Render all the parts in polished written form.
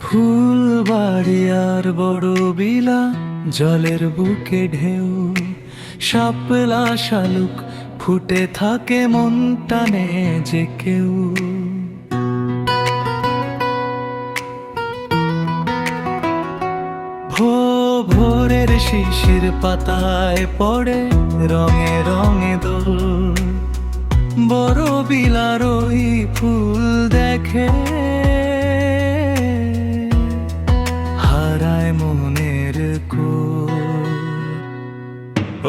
ফুলবাড়ি আর বড় বিলা, জলের বুকে ঢেউ, শাপলা শালুক ফুটে থাকে, মন টানে যে কেউ। ভোরের শিশির পাতায় পড়ে রঙে রঙে দোল, বড় বিলার ওই ফুল দেখে হারায় মনের কোল।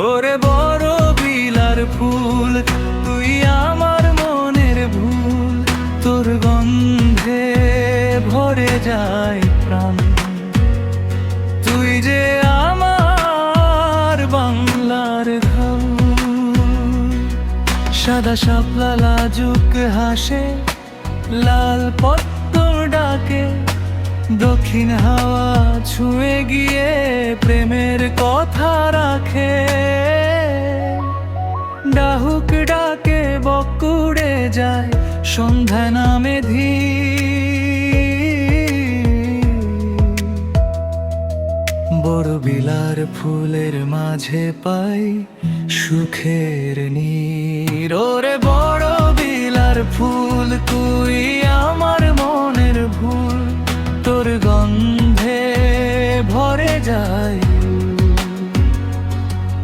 ওরে বড় বিলার ফুল, তুই আমার মনের ভুল, তোর গন্ধে ভরে যায় প্রাণ। তুই যে আমার বাংলার ঘাম। সাদা শাপলা লাজুক হাসে, লাল পদ্ম ডাকে, দক্ষিণ হাওয়া ছুঁয়ে গিয়ে প্রেমের কথা রাখে। ডাহুক ডাকে বকুড়ে যায়, সন্ধ্যা নামে বড় বিলার ফুলের মাঝে পাই সুখের নীর। ওরে বড় বিলার ফুল, তুই আমার মনের ভুল, তোর গন্ধে ভরে যায়।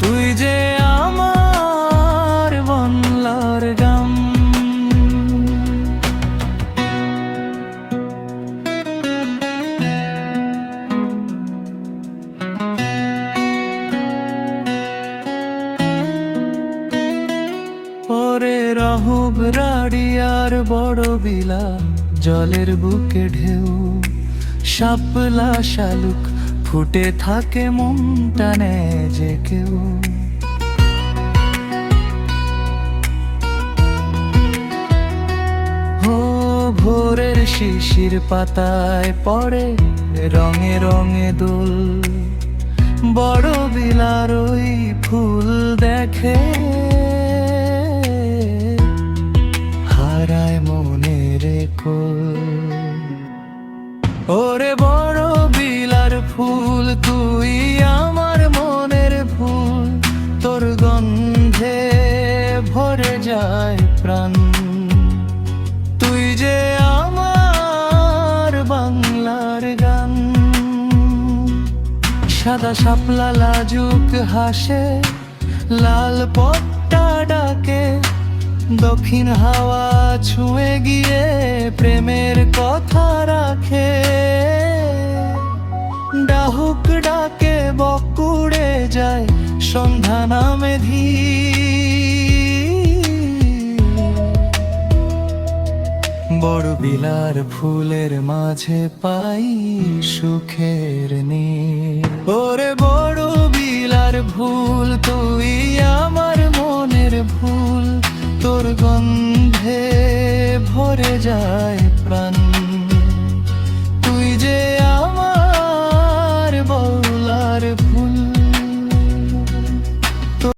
তুই যে আমার বাংলার গাম। ওরে রহুব রাড়ি আর বড় বিলা, জলের বুকে ঢেউ, শাপলা শালুক ফুটে থাকে, মন টানে যে কেউ। ও ভোরের শিশির পাতায় পড়ে রঙে রঙে দোল, বড় বিলার ওই ফুল দেখে হারায় মনের কোল। ওরে বড় বিলার ফুল, তুই আমার মনের ভুল, তোর গন্ধে ভরে যায় প্রাণ। তুই যে আমার বাংলার গান। সাদা শাপলা লাজুক হাসে, লাল পদ্মা ডাকে, দক্ষিণ হাওয়া ছুঁয়ে গিয়ে প্রেমের কথা রাখে। ডাহুক ডাকে বকুড়ে যায়, সন্ধ্যা নামে বড় বিলার ফুলের মাঝে পাই সুখের নীর। ওরে বড় বিলার ভুল, তুই আমার মনের ভুল, তোর গন্ধে ভরে যায় প্রাণ।